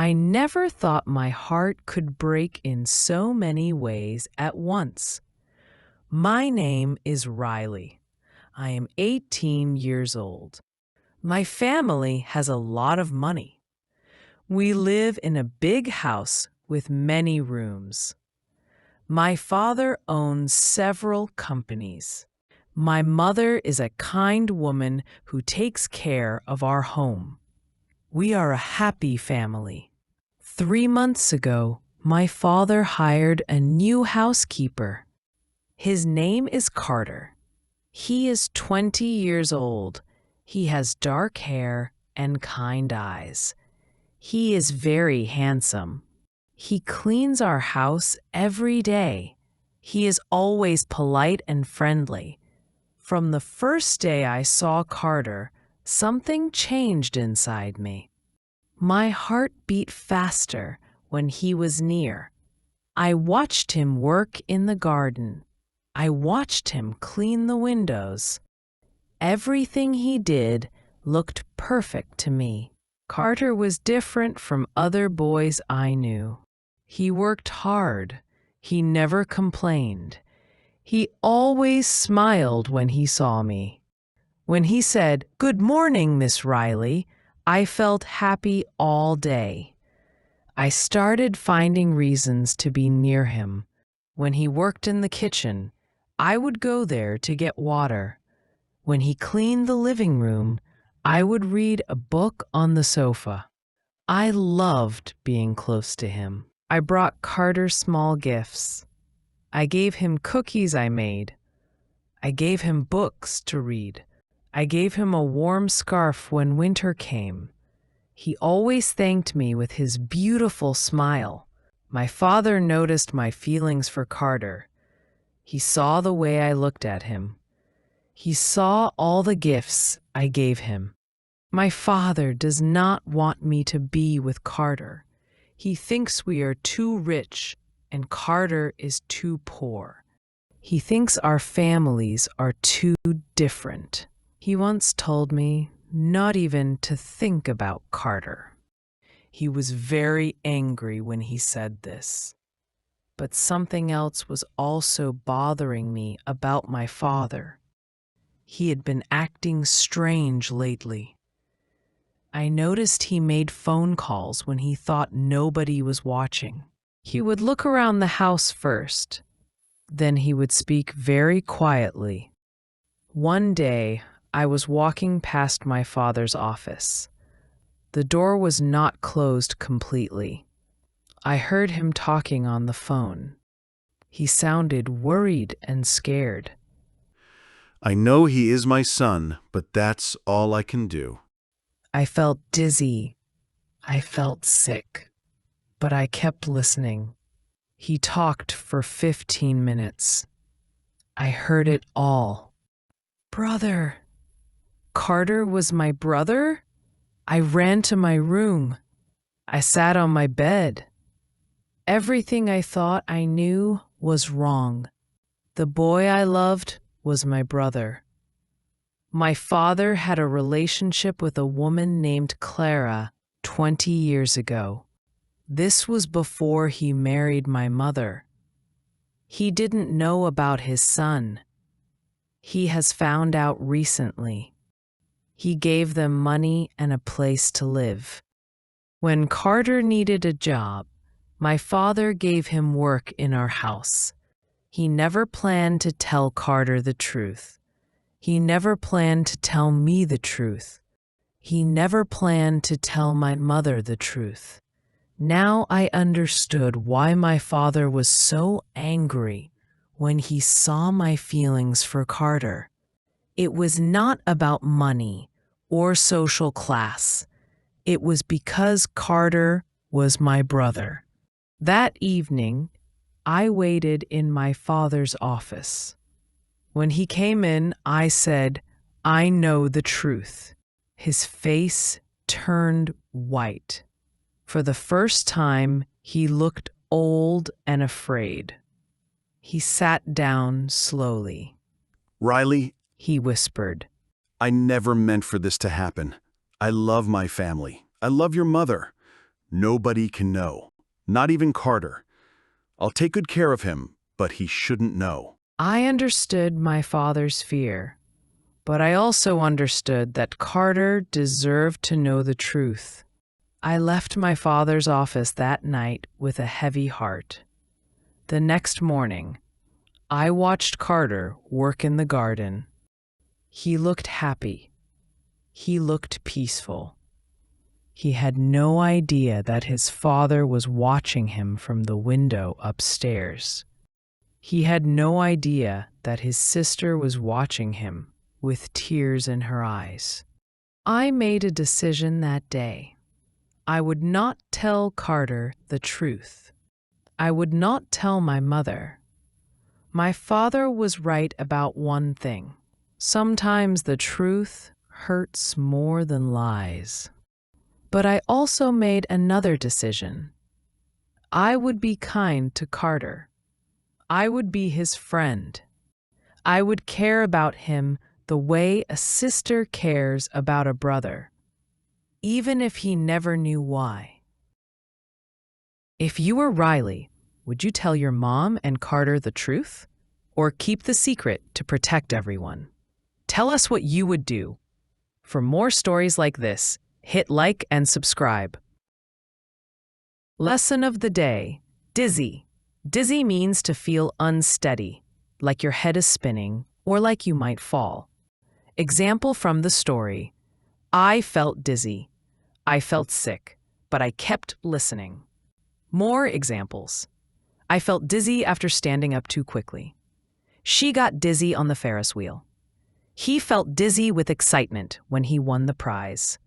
I never thought my heart could break in so many ways at once. My name is Riley. I am 18 years old. My family has a lot of money. We live in a big house with many rooms. My father owns several companies. My mother is a kind woman who takes care of our home. We are a happy family. 3 months ago, my father hired a new housekeeper. His name is Carter. He is 20 years old. He has dark hair and kind eyes. He is very handsome. He cleans our house every day. He is always polite and friendly. From the first day I saw Carter, something changed inside me. My heart beat faster when he was near. I watched him work in the garden. I watched him clean the windows. Everything he did looked perfect to me. Carter was different from other boys I knew. He worked hard. He never complained. He always smiled when he saw me. When he said, "Good morning, Miss Riley," I felt happy all day. I started finding reasons to be near him. When he worked in the kitchen, I would go there to get water. When he cleaned the living room, I would read a book on the sofa. I loved being close to him. I brought Carter small gifts. I gave him cookies I made. I gave him books to read. I gave him a warm scarf when winter came. He always thanked me with his beautiful smile. My father noticed my feelings for Carter. He saw the way I looked at him. He saw all the gifts I gave him. My father does not want me to be with Carter. He thinks we are too rich and Carter is too poor. He thinks our families are too different. He once told me not even to think about Carter. He was very angry when he said this. But something else was also bothering me about my father. He had been acting strange lately. I noticed he made phone calls when he thought nobody was watching. He would look around the house first. Then he would speak very quietly. One day, I was walking past my father's office. The door was not closed completely. I heard him talking on the phone. He sounded worried and scared. I know he is my son, but that's all I can do. I felt dizzy. I felt sick. But I kept listening. He talked for 15 minutes. I heard it all. Brother. Carter was my brother? I ran to my room. I sat on my bed. Everything I thought I knew was wrong. The boy I loved was my brother. My father had a relationship with a woman named Clara 20 years ago. This was before he married my mother. He didn't know about his son. He has found out recently. He gave them money and a place to live. When Carter needed a job, my father gave him work in our house. He never planned to tell Carter the truth. He never planned to tell me the truth. He never planned to tell my mother the truth. Now I understood why my father was so angry when he saw my feelings for Carter. It was not about money or social class. It was because Carter was my brother. That evening, I waited in my father's office. When he came in, I said, "I know the truth." His face turned white. For the first time, he looked old and afraid. He sat down slowly. Riley, He whispered, I never meant for this to happen. I love my family. I love your mother. Nobody can know. Not even Carter. I'll take good care of him, but he shouldn't know. I understood my father's fear, but I also understood that Carter deserved to know the truth. I left my father's office that night with a heavy heart. The next morning, I watched Carter work in the garden. He looked happy. He looked peaceful. He had no idea that his father was watching him from the window upstairs. He had no idea that his sister was watching him with tears in her eyes. I made a decision that day. I would not tell Carter the truth. I would not tell my mother. My father was right about one thing. Sometimes the truth hurts more than lies. But I also made another decision. I would be kind to Carter. I would be his friend. I would care about him the way a sister cares about a brother, even if he never knew why. If you were Riley, would you tell your mom and Carter the truth, or keep the secret to protect everyone? Tell us what you would do. For more stories like this, hit like and subscribe. Lesson of the day: dizzy. Dizzy means to feel unsteady, like your head is spinning or like you might fall. Example from the story: I felt dizzy. I felt sick, but I kept listening. More examples: I felt dizzy after standing up too quickly. She got dizzy on the Ferris wheel. He felt dizzy with excitement when he won the prize.